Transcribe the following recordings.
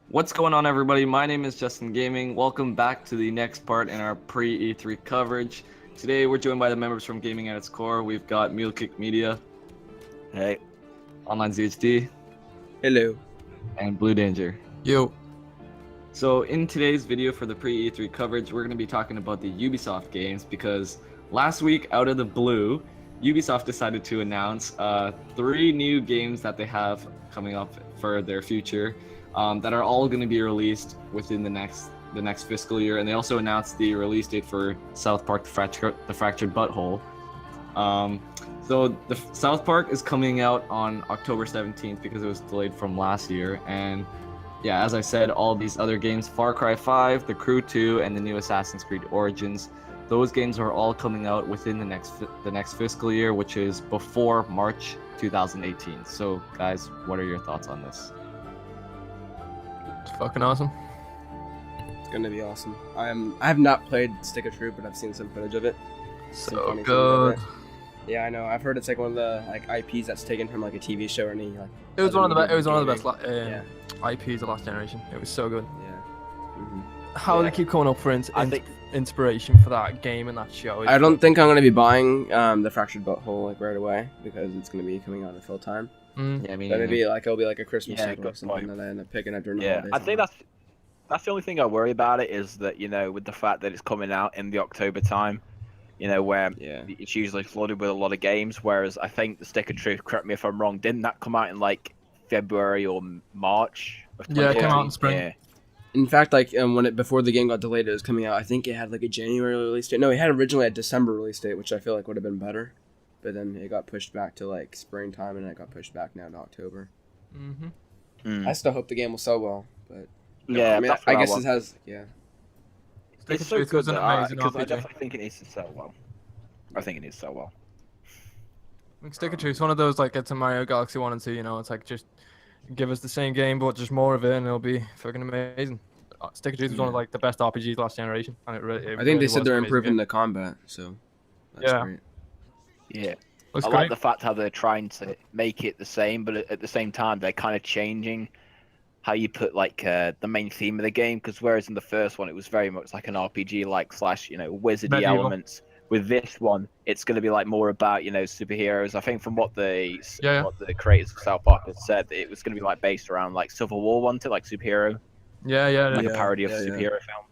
What's going on, everybody? My name is Justin Gaming. Welcome back to the next part in our pre-E3 coverage. Today we're joined by the members from Gaming at its Core. We've got Mule Kick Media, Hey. OnlineZhD, Hello. and Blue Danger. Yo. So in today's video for the pre-E3 coverage, we're going to be talking about the Ubisoft games because last week, out of the blue, Ubisoft decided to announce 3 new games that they have coming up for their future. That are all going to be released within the next fiscal year, and they also announced the release date for South Park: The Fractured Butthole. So the South Park is coming out on October 17th because it was delayed from last year, and yeah, as I said, all these other games, Far Cry 5, The Crew 2, and the new Assassin's Creed Origins, those games are all coming out within the next fiscal year, which is before March 2018. So guys, what are your thoughts on this? It's fucking awesome. It's gonna be awesome. I have not played Stick of Truth, but I've seen some footage of it. Some So funny good. things of it. Yeah, I know. I've heard it's like one of the IPs that's taken from like a TV show or any like. It was other one of the media it was one of the gaming. best IPs of last generation. It was so good. Yeah. How Yeah. they keep coming up for I think inspiration for that game and that show. I don't think I'm gonna be buying the Fractured Butthole like right away because it's gonna be coming out in full time. Mm. Yeah, I mean, But maybe like it'll be like a Christmas Yeah, title or good something point. that I end up picking up during the yeah, holidays. I think that's the only thing I worry about it is that with the fact that it's coming out in the October time, where Yeah. it's usually flooded with a lot of games. Whereas I think the Stick of Truth, correct me if I'm wrong, didn't that come out in like February or March of Yeah, it came out in 2014? spring. Yeah. In fact, like before the game got delayed, it was coming out. I think it had like a January release date. No, it had originally a December release date, which I feel like would have been better. But then it got pushed back to like springtime, and it got pushed back now to October. Mhm. Mm. I still hope the game will sell well, but Yeah, I mean, that's I what guess want. it has. Yeah, Stick It's of so Truth good was an amazing because I RPG. definitely think it needs to sell well. I think it needs to sell well. Stick of Truth's one of those like it's a Mario Galaxy 1 and 2. It's like just give us the same game but just more of it and it'll be fucking amazing. Stick of Truth was one of Yeah. like the best RPGs last generation, and I think they said they're improving the combat, so that's Yeah. great. Yeah. Looks I great. like the fact how they're trying to make it the same, but at the same time they're kind of changing how you put like the main theme of the game. Because whereas in the first one it was very much like an RPG like slash wizardy Medieval. elements. With this one, it's going to be like more about superheroes. I think from what the Yeah. what the creators of South Park had said, it was going to be like based around like Civil War, wasn't it? Like superhero, Yeah, yeah. like Yeah, a parody of yeah. superhero film.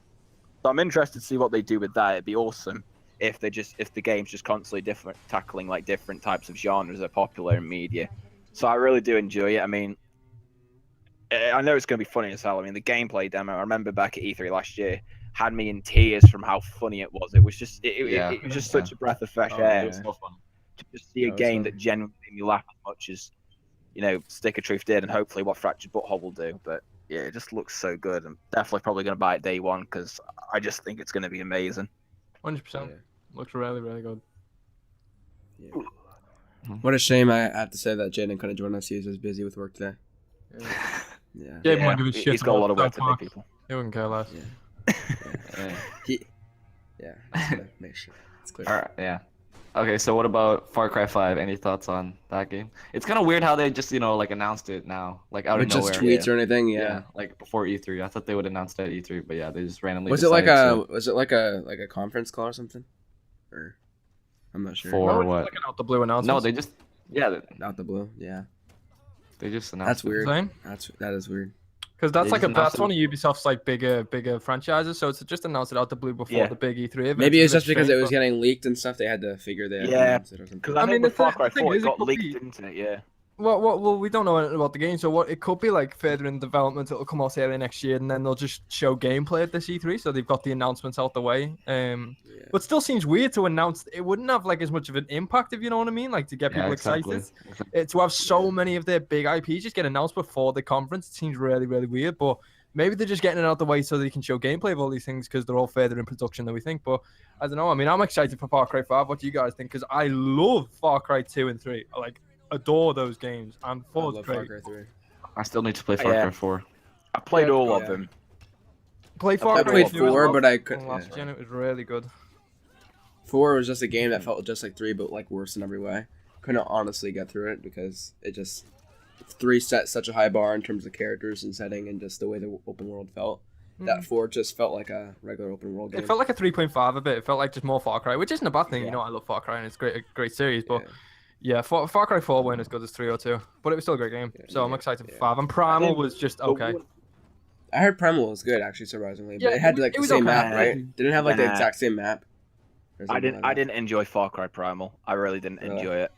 So I'm interested to see what they do with that. It'd be awesome if the game's just constantly different, tackling like different types of genres that are popular in media. So I really do enjoy it. I mean, I know it's going to be funny as hell. I mean, the gameplay demo, I remember back at E3 last year, had me in tears from how funny it was. It was just, it was just such a breath of fresh air. it was so fun. To just see a That was game fun. that genuinely made me laugh as much as, Stick of Truth did, and hopefully what Fractured Butthole will do. But yeah, it just looks so good. I'm definitely probably going to buy it day one because I just think it's going to be amazing. 100%. Looks really, really good. Yeah. What a shame I have to say that Jaden couldn't join us. He was busy with work today. Yeah. Gabe won't give a shit He's got a lot of about work to South do, Park. people. He wouldn't care less. Yeah. Just gotta make sure it's clear. All right, yeah. Okay, so what about Far Cry 5? Any thoughts on that game? It's kind of weird how they just, like announced it now, like out With of just nowhere. tweets or anything, Yeah, yeah. like before E3. I thought they would announce it at E3, but yeah, they just randomly Was it like decided a conference call or something? Or I'm not sure. For- No, it's what? like an out the blue to... announcement. No, they just Out the blue, yeah. they just announced That's it. weird. Same. That is weird. Because that's They like just that's announced one of Ubisoft's like bigger franchises, so it's just announced it out the blue before Yeah. the big E3 event. Maybe it's a bit just because it strange, was but- getting leaked and stuff. They had to figure they had to Yeah, announce it or something. Because I I know mean, with the Far thing- Cry the thing 4 is, it it got could leaked, be- didn't it? Yeah. Well, we don't know anything about the game, so it could be like further in development. It'll come out early next year, and then they'll just show gameplay at this E3, so they've got the announcements out the way. Yeah. But still seems weird to announce. It wouldn't have like as much of an impact, if you know what I mean, like to get Yeah, people exactly. excited. To have so many of their big IPs just get announced before the conference, it seems really, really weird. But maybe they're just getting it out the way so they can show gameplay of all these things because they're all further in production than we think. But I don't know. I mean, I'm excited for Far Cry 5. What do you guys think? Because I love Far Cry 2 and 3. I adore those games. And I 4 is love Far great. Cry 3. I still need to play Far Yeah. Cry 4. I played all of Yeah. them. Play Far I Cry played 2 as 4, well. but I could. On last Yeah. gen, it was really good. 4 was just a game that felt just like 3, but like worse in every way. Couldn't honestly get through it because it just 3 set such a high bar in terms of characters and setting and just the way the open world felt. That 4 just felt like a regular open world game. It felt like a 3.5 a bit. It felt like just more Far Cry, which isn't a bad thing. You know, I love Far Cry and it's a great series. But yeah, Far Cry 4 weren't as good as 3 or 2, but it was still a great game. So I'm excited for 5. And Primal was just okay. I heard Primal was good, actually, surprisingly. Yeah, but it had like it the was same okay. map, right? Didn't it have like the exact same map? I didn't enjoy Far Cry Primal. I really didn't enjoy it.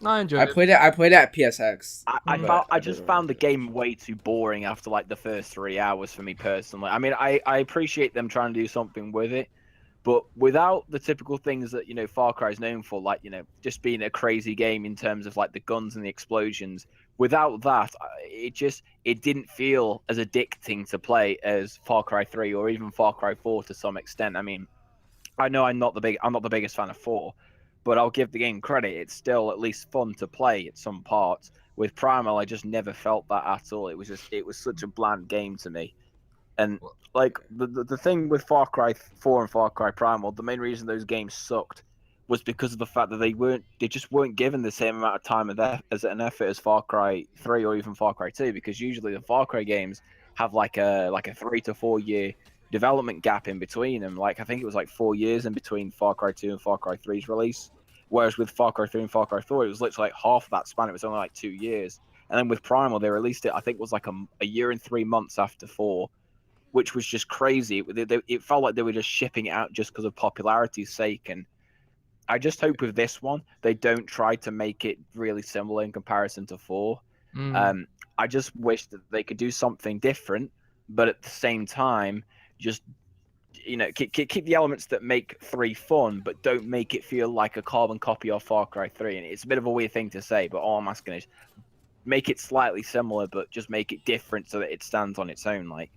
I enjoyed it. I played it at PSX. I just found the game way too boring after like the first 3 hours for me personally. I mean, I appreciate them trying to do something with it, but without the typical things that, you know, Far Cry is known for, like, you know, just being a crazy game in terms of like the guns and the explosions. Without that, it didn't feel as addicting to play as Far Cry 3 or even Far Cry 4 to some extent. I mean, I know I'm not the biggest fan of 4, but I'll give the game credit. It's still at least fun to play at some parts. With Primal, I just never felt that at all. It was such a bland game to me. And like the thing with Far Cry 4 and Far Cry Primal, the main reason those games sucked was because of the fact that they just weren't given the same amount of time as an effort as Far Cry 3 or even Far Cry 2, because usually the Far Cry games have like a 3 to 4 year development gap in between them. Like, I think it was like 4 years in between Far Cry 2 and Far Cry 3's release. Whereas with Far Cry 3 and Far Cry 4, it was literally like half of that span. It was only like 2 years. And then with Primal, they released it, I think it was like a year and 3 months after 4, which was just crazy. It felt like they were just shipping it out just because of popularity's sake. And I just hope with this one, they don't try to make it really similar in comparison to 4. I just wish that they could do something different, but at the same time, just, you know, keep the elements that make 3 fun, but don't make it feel like a carbon copy of Far Cry 3. And it's a bit of a weird thing to say, but all I'm asking is make it slightly similar, but just make it different so that it stands on its own. Like,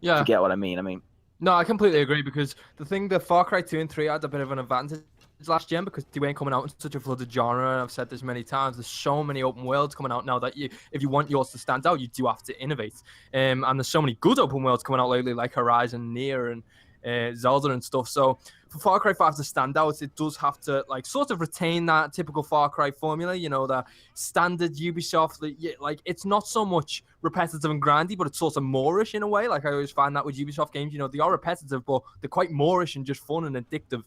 yeah, you get what I mean? No, I completely agree, because the thing that Far Cry 2 and 3 had a bit of an advantage last gen because they weren't coming out in such a flooded genre. And I've said this many times, there's so many open worlds coming out now that if you want yours to stand out, you do have to innovate. And there's so many good open worlds coming out lately, like Horizon, Nier, and Zelda and stuff. So for Far Cry 5 to stand out, it does have to like sort of retain that typical Far Cry formula, you know, the standard Ubisoft. Like, it's not so much repetitive and grindy, but it's sort of Moorish in a way. Like, I always find that with Ubisoft games, you know, they are repetitive, but they're quite Moorish and just fun and addictive.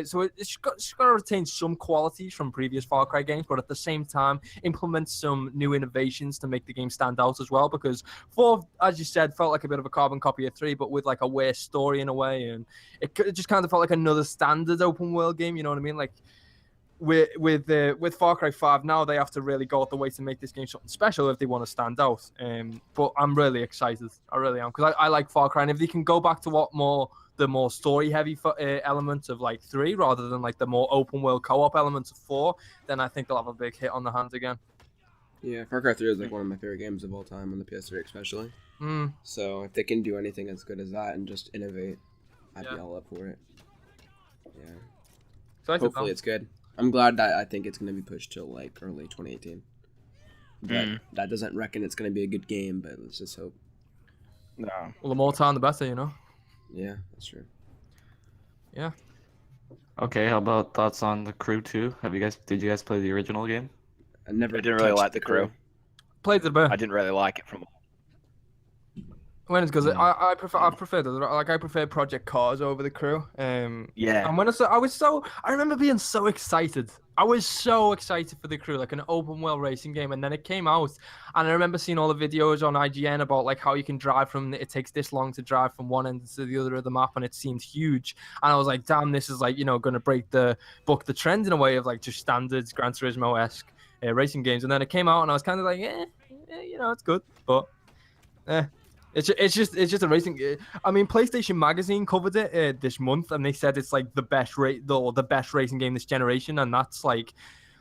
So it's got to retain some qualities from previous Far Cry games, but at the same time, implement some new innovations to make the game stand out as well. Because 4, as you said, felt like a bit of a carbon copy of 3, but with like a worse story in a way. And it just kind of felt like another standard open world game, you know what I mean? Like, with Far Cry 5 now, they have to really go out the way to make this game something special if they want to stand out. But I'm really excited. I really am, because I like Far Cry, and if they can go back to the more story heavy elements of like 3 rather than like the more open world co-op elements of 4, then I think they'll have a big hit on their hands again. Yeah, Far Cry 3 is like one of my favorite games of all time on the PS3 especially. So if they can do anything as good as that and just innovate, I'd be all up for it. Yeah. So hopefully it's good. I'm glad that I think it's going to be pushed till like early 2018. But that doesn't reckon it's going to be a good game, but let's just hope. No. Well, the more time, the better, you know? Yeah, that's true. Yeah. Okay, how about thoughts on The Crew 2? Did you guys play the original game? I didn't really like The Crew. Played the bit. I didn't really like it from. When it's because I prefer Project Cars over The Crew. Yeah. And when I remember being so excited. I was so excited for The Crew, like an open world racing game, and then it came out, and I remember seeing all the videos on IGN about like how you can drive it takes this long to drive from one end to the other of the map, and it seemed huge. And I was like, damn, this is like, you know, going to buck the trend in a way of like just standards Gran Turismo-esque racing games. And then it came out, and I was kind of like, you know, it's good, but It's just a racing. I mean, PlayStation Magazine covered it this month, and they said it's like the best racing game this generation, and that's like,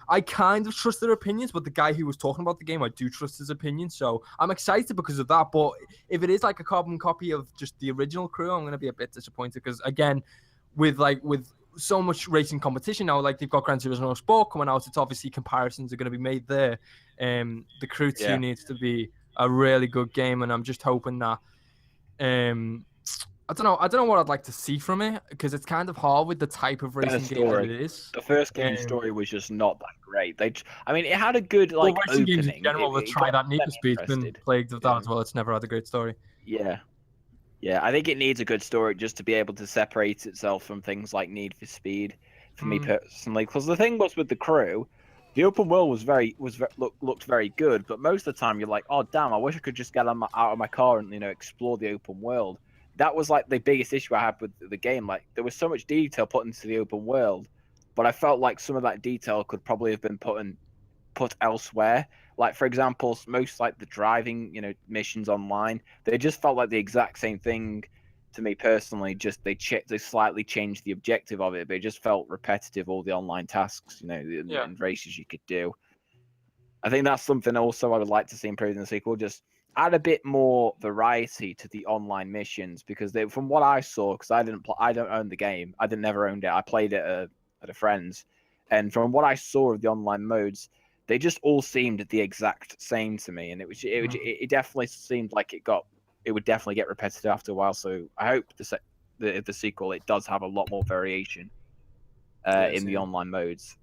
I kind of trust their opinions, but the guy who was talking about the game, I do trust his opinion, so I'm excited because of that. But if it is like a carbon copy of just the original Crew, I'm gonna be a bit disappointed because again, with so much racing competition now, like they've got Gran Turismo Sport coming out, it's obviously comparisons are going to be made there. The Crew 2 needs to be a really good game, and I'm just hoping that I don't know what I'd like to see from it because it's kind of hard with the type of racing game that story. it is. The first game's story was just not that great. I mean, it had a good like racing opening. games in general that try that Need for Speed's been interested. plagued with that as well. It's never had a great story. Yeah. Yeah, I think it needs a good story just to be able to separate itself from things like Need for Speed. For me personally, because the thing was with the crew, the open world looked very good, but most of the time you're like, oh damn, I wish I could just get out of my car and explore the open world. That was like the biggest issue I had with the game. Like there was so much detail put into the open world, but I felt like some of that detail could probably have been put elsewhere. Like for example, most like the driving, missions online, they just felt like the exact same thing to me personally. Just they slightly changed the objective of it, but it just felt repetitive. All the online tasks, and races you could do. I think that's something also I would like to see improved in the sequel. Just add a bit more variety to the online missions because from what I saw, because I don't own the game, I never owned it. I played it at a friend's, and from what I saw of the online modes, they just all seemed the exact same to me, and it definitely seemed like it would definitely get repetitive after a while. So I hope the sequel it does have a lot more variation in the online modes.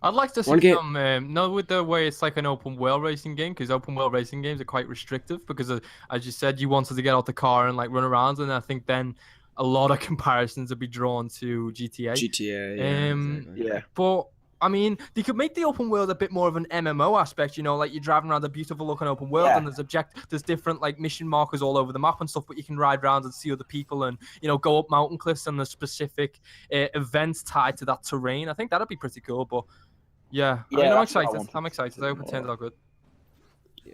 I'd like to see some, not with the way it's like an open world racing game, because open world racing games are quite restrictive. Because as you said, you wanted to get out the car and like run around, and I think then a lot of comparisons would be drawn to GTA. Yeah. But I mean, they could make the open world a bit more of an MMO aspect, like you're driving around a beautiful looking open world and there's different like mission markers all over the map and stuff, but you can ride around and see other people and, go up mountain cliffs and there's specific events tied to that terrain. I think that'd be pretty cool, but yeah, I mean, I'm excited. I hope it turns out good. Yeah.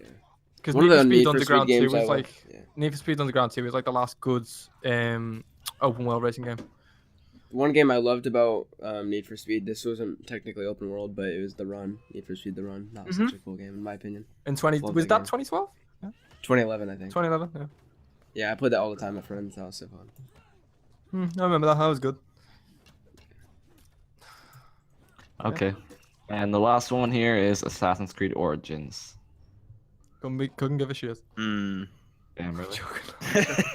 Because Need for Speed Underground 2 was like, Need for Speed Underground 2 was like the last good open world racing game. One game I loved about Need for Speed, this wasn't technically open world, but it was The Run. Need for Speed The Run. That was such a cool game, in my opinion. Was that 2012? Yeah. 2011, I think. 2011, yeah. Yeah, I played that all the time with friends. That was so fun. I remember that. That was good. Okay. And the last one here is Assassin's Creed Origins. Couldn't give a shit. Damn, really?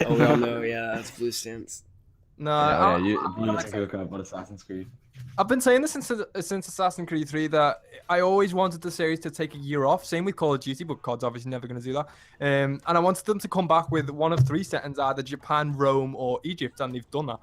Oh, we all know, yeah, that's Blue Stance. No, you talk about Assassin's Creed. I've been saying this since Assassin's Creed 3 that I always wanted the series to take a year off. Same with Call of Duty, but COD's obviously never going to do that. And I wanted them to come back with one of three settings, either Japan, Rome, or Egypt, and they've done that.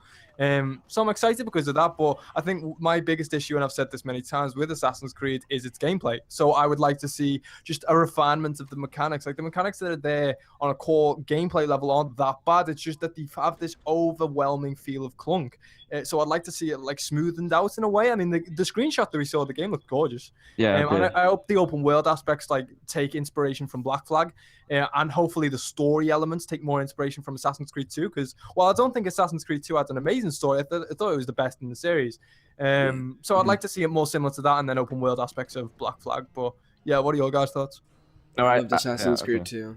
So I'm excited because of that, but I think my biggest issue, and I've said this many times with Assassin's Creed, is its gameplay. So I would like to see just a refinement of the mechanics. Like the mechanics that are there on a core gameplay level aren't that bad. It's just that they have this overwhelming feel of clunk. So I'd like to see it like smoothened out in a way. I mean, the screenshot that we saw of the game looked gorgeous. Yeah. And I hope the open world aspects like take inspiration from Black Flag, and hopefully the story elements take more inspiration from Assassin's Creed 2. Because while I don't think Assassin's Creed 2 had an amazing story, I thought it was the best in the series. So I'd like to see it more similar to that, and then open world aspects of Black Flag. But yeah, what are your guys' thoughts? No, I loved Assassin's Creed 2.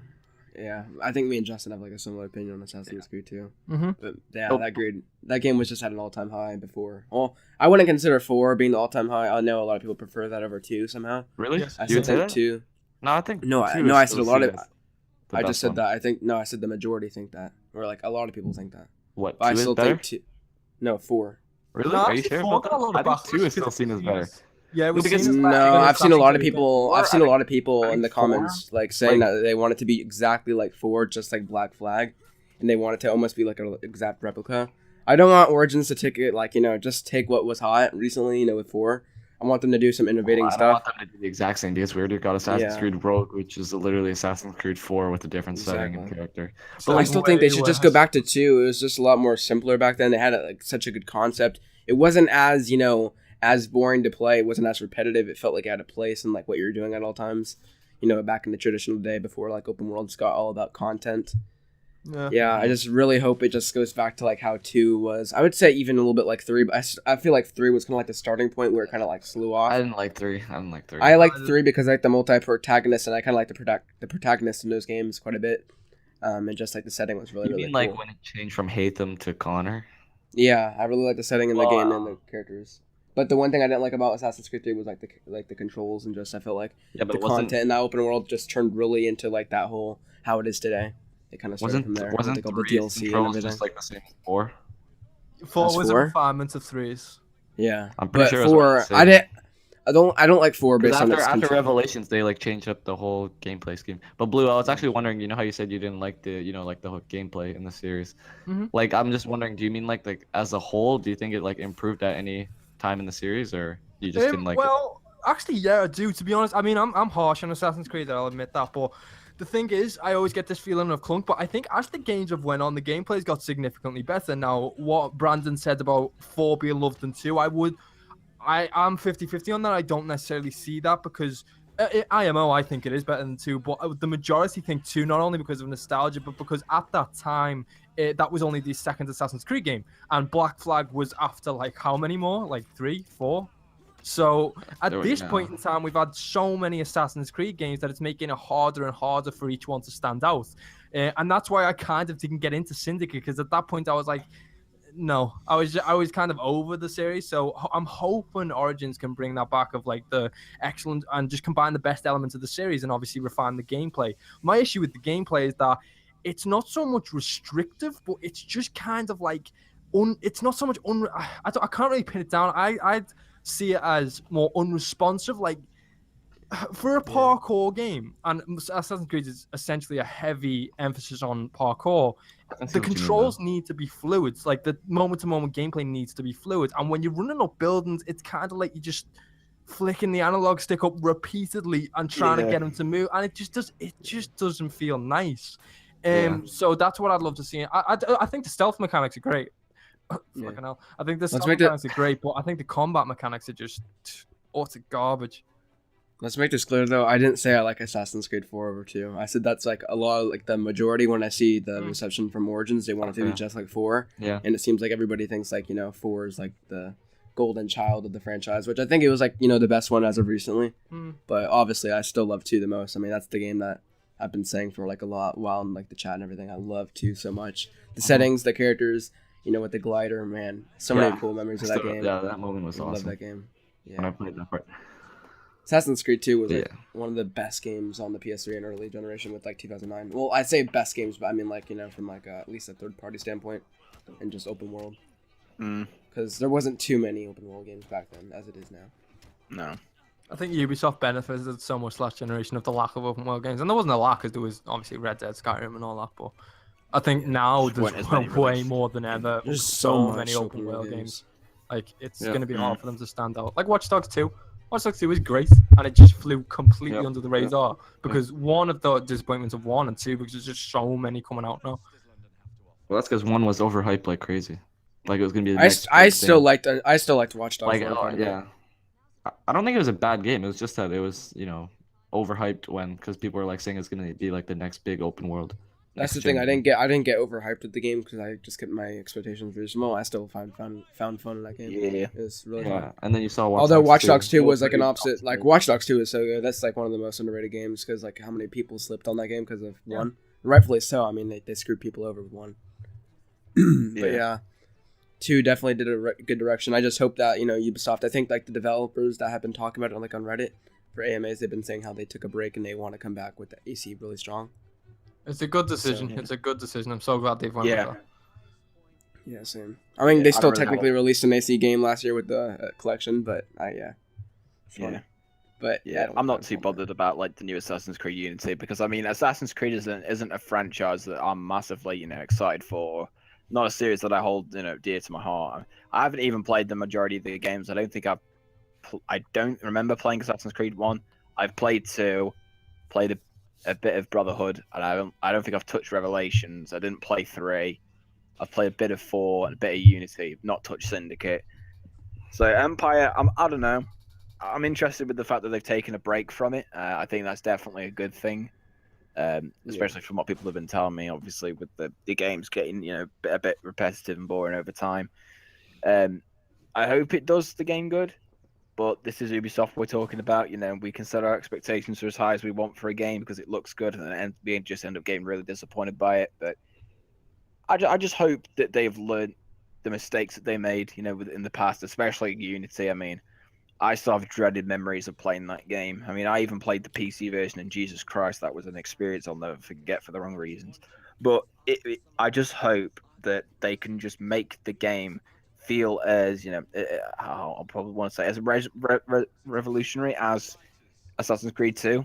Yeah, I think me and Justin have like a similar opinion on Assassin's Creed 2. But yeah, that game was just at an all-time high before. Well, I wouldn't consider 4 being the all-time high. I know a lot of people prefer that over 2 somehow. Really? Yes. I still think 2. No, I think I said a lot of. I just said that. I said the majority think that, or like a lot of people think that. What? But I still think 2. No, 4. Really? No, Are you sure about that? I think 2 is still seen as better. Yeah, I've seen a lot of people. I've seen a lot of people in the comments like saying that they want it to be exactly like 4, just like Black Flag, and they want it to almost be like an exact replica. I don't want Origins to take it like just take what was hot recently with 4. I want them to do some innovating stuff. I want them to do the exact same because we already got Assassin's Creed Rogue, which is literally Assassin's Creed 4 with a different setting and character. But I still think they should just go back to 2. It was just a lot more simpler back then. They had such a good concept. It wasn't as as boring to play. It wasn't as repetitive. It felt like it had a place and like what you're doing at all times. Back in the traditional day before like open worlds got all about content. Yeah, I just really hope it just goes back to like how 2 was. I would say even a little bit like 3, but I feel like 3 was kind of like the starting point where it kind of like slew off. I didn't like 3. I liked 3 because I like the multi-protagonist, and I kind of like the protagonist in those games quite a bit. And just like the setting was really, really cool. Like when it changed from Hatham to Connor? Yeah, I really like the setting in the game and the characters. But the one thing I didn't like about Assassin's Creed 3 was like the controls, and just I felt like the content in that open world just turned really into like that whole how it is today. It kind of started from there. With, Wasn't like, all the 3's DLC and controls everything. just like the same as 4? 4 was a 4? refinement of 3's. Yeah, I'm pretty but sure it was around the 4, same. I don't like 4 Because based on its after control. Revelations, they like changed up the whole gameplay scheme. But Blue, I was actually wondering, you know how you said you didn't like the, like the whole gameplay in the series. Mhm. Like, I'm just wondering, do you mean like as a whole? Do you think it like improved at any time in the series, or you just didn't like it? Well, actually, yeah, I do. To be honest, I mean, I'm harsh on Assassin's Creed. I'll admit that, but the thing is, I always get this feeling of clunk. But I think as the games have went on, the gameplay's got significantly better. Now, what Brandon said about 4 being loved than 2, I'm 50-50 on that. I don't necessarily see that because IMO, I think it is better than 2, but the majority think 2, not only because of nostalgia, but because at that time, that was only the second Assassin's Creed game, and Black Flag was after like how many more? Like 3, 4? So at this point in time, we've had so many Assassin's Creed games that it's making it harder and harder for each one to stand out. And that's why I kind of didn't get into Syndicate, because at that point I was like, no, I was kind of over the series. So I'm hoping Origins can bring that back of like the excellent and just combine the best elements of the series and obviously refine the gameplay. My issue with the gameplay is that it's not so much restrictive, but it's just kind of like it's not so much I can't really pin it down. I'd see it as more unresponsive, like for a parkour game, and Assassin's Creed is essentially a heavy emphasis on parkour. The controls need to be fluid. Like the moment-to-moment gameplay needs to be fluid. And when you're running up buildings, it's kind of like you're just flicking the analog stick up repeatedly and trying to get them to move, and it just doesn't feel nice. So that's what I'd love to see. I think the stealth mechanics are great. Fucking hell. I think the stealth mechanics are great, but I think the combat mechanics are just utter garbage. Let's make this clear, though. I didn't say I like Assassin's Creed 4 over 2. I said that's like a lot of like the majority when I see the reception from Origins, they want it to be just like 4. Yeah. And it seems like everybody thinks like, 4 is like the golden child of the franchise, which I think it was like, the best one as of recently. But obviously, I still love 2 the most. I mean, that's the game that I've been saying for like a while in like the chat and everything. I love 2 so much. The settings, the characters, with the glider, man. So many cool memories of that game. Yeah, that moment was awesome. I love that game. Yeah. When I played that part. Assassin's Creed 2 was like one of the best games on the PS3 and early generation with like 2009. Well, I say best games, but I mean like, from like at least a third party standpoint and just open world. Because there wasn't too many open world games back then as it is now. No. I think Ubisoft benefited so much last generation of the lack of open world games. And there wasn't a lack because there was obviously Red Dead, Skyrim and all that. But I think now there's way more than ever. There's so many open world games. Like, it's going to be hard for them to stand out. Like Watch Dogs 2. Watch Dogs 2 is great, and it just flew completely under the radar because one of the disappointments of 1 and 2 because there's just so many coming out now. Well, that's because 1 was overhyped like crazy. Like it was gonna be. I still liked Watch Dogs. Like yeah, I don't think it was a bad game. It was just that it was overhyped because people were like saying it's gonna be like the next big open world. That's the thing. I didn't get overhyped with the game because I just kept my expectations very small. I still found fun in that game. Yeah, it was really fun. And then you saw Watch Dogs 2 was like an opposite. Like Watch Dogs 2 is so good. That's like one of the most underrated games because like how many people slipped on that game because of 1. Rightfully so. I mean they screwed people over with 1. But yeah, 2 definitely did a good direction. I just hope that Ubisoft. I think like the developers that have been talking about it like on Reddit for AMAs, they've been saying how they took a break and they want to come back with the AC really strong. It's a good decision. It's a good decision. I'm so glad they've went with that. Yeah, same. I mean, they still technically released an AC game last year with the collection, but But I'm not too bothered about like the new Assassin's Creed Unity because I mean, Assassin's Creed isn't a franchise that I'm massively excited for. Not a series that I hold dear to my heart. I haven't even played the majority of the games. I don't remember playing Assassin's Creed 1. I've played 2, played a bit of Brotherhood, and I don't think I've touched Revelations. I didn't play 3. I've played a bit of 4 and a bit of Unity. Not touched Syndicate. So Empire, I don't know. I'm interested with the fact that they've taken a break from it. I think that's definitely a good thing, especially from what people have been telling me. Obviously, with the games getting a bit repetitive and boring over time. I hope it does the game good. But this is Ubisoft we're talking about. We can set our expectations for as high as we want for a game because it looks good, and we just end up getting really disappointed by it. But I just hope that they've learned the mistakes that they made, in the past, especially Unity. I mean, I still have dreaded memories of playing that game. I mean, I even played the PC version, and Jesus Christ, that was an experience I'll never forget for the wrong reasons. But I just hope that they can just make the game feel as I'll probably want to say as revolutionary as Assassin's Creed 2,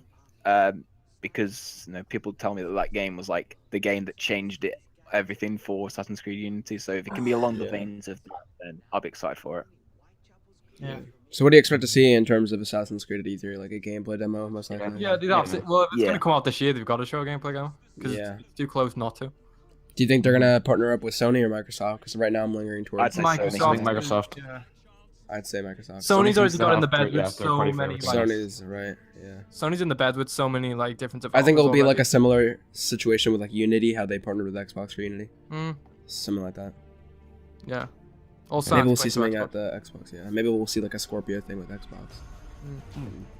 because people tell me that that game was like the game that changed everything for Assassin's Creed Unity. So if it can be along the Yeah. veins of that, then I'll be excited for it. Yeah. So what do you expect to see in terms of Assassin's Creed at E3? Like a gameplay demo, most likely? Yeah, dude, that's it. Well, if it's Yeah. gonna come out this year, they've got to show a gameplay demo because Yeah. it's too close not to. Do you think they're gonna partner up with Sony or Microsoft? Because right now I'm lingering I'd towards say Microsoft. Microsoft. Yeah. I'd say Microsoft. Sony's already seems to got in the have bed yeah, with so third-party many. favorites. Like, Sony's right. Yeah. Sony's in the bed with so many like different. I think it'll be like a developers similar situation with like Unity, how they partnered with Xbox for Unity, already. something like that. Yeah. Also, Maybe we'll see something at the Xbox. Yeah. Maybe we'll see like a Scorpio thing with Xbox.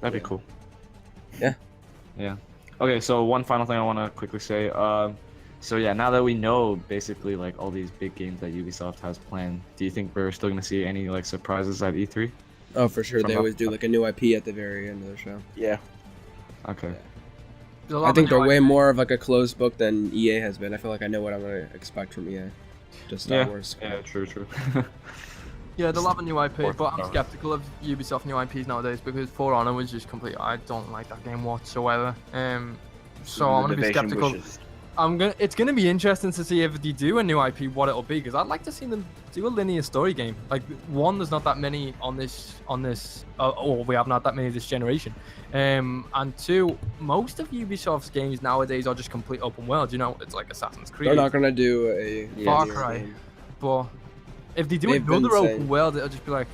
That'd be cool. Yeah. Yeah. Okay, so one final thing I want to quickly say. So yeah, now that we know basically like all these big games that Ubisoft has planned, do you think we're still gonna see any like surprises at E3? Oh, for sure. From They the- always do like a new IP at the very end of the show. Yeah. Okay. I think they're way more of like a closed book than EA has been. I feel like I know what I'm gonna expect from EA. Just Star Wars. Yeah, true. Yeah, they'll have a new IP, Or but I'm Star Wars. skeptical of Ubisoft new IPs nowadays because For Honor was just complete. I don't like that game whatsoever. So I'm The gonna be Division skeptical. was just- It's gonna be interesting to see if they do a new IP, what it'll be, because I'd like to see them do a linear story game. Like one, there's not that many on this. Or we haven't had that many this generation. And two, most of Ubisoft's games nowadays are just complete open world. You know, it's like Assassin's Creed. They're not gonna do a Far linear Cry. game. But if they do They've been another open saying- world, it'll just be like.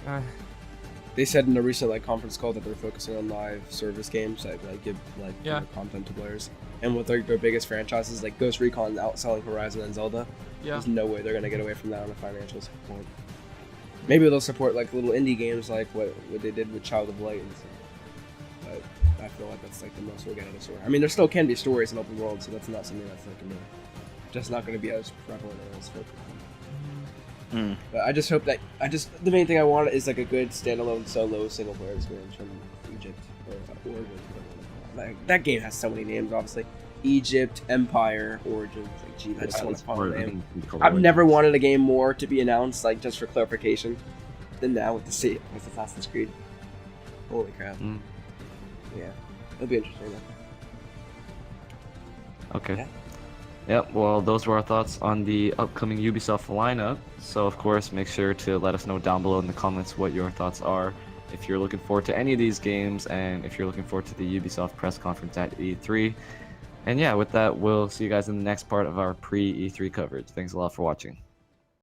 They said in a recent like conference call that they're focusing on live service games that like give like Yeah. content to players. And with their biggest franchises like Ghost Recon outselling Horizon and Zelda, Yeah. there's no way they're gonna get away from that on a financial support. Maybe they'll support like little indie games like what they did with Child of Light and stuff. But I feel like that's like the most we'll get out of story. I mean, there still can be stories in open world, so that's not something that's like just not gonna be as prevalent or as focused. But I just hope that the main thing I want is like a good standalone solo single player experience from Egypt or Origins. Like, that game has so many names, obviously. Egypt, Empire, Origins. Like, gee, I just want to follow the name. I've never wanted a game more to be announced, like just for clarification, than now with Assassin's Creed. Holy crap! Yeah, it'll be interesting. Okay. Yeah. Yep, well, those were our thoughts on the upcoming Ubisoft lineup. So, of course, make sure to let us know down below in the comments what your thoughts are. If you're looking forward to any of these games, and if you're looking forward to the Ubisoft press conference at E3. And yeah, with that, we'll see you guys in the next part of our pre-E3 coverage. Thanks a lot for watching.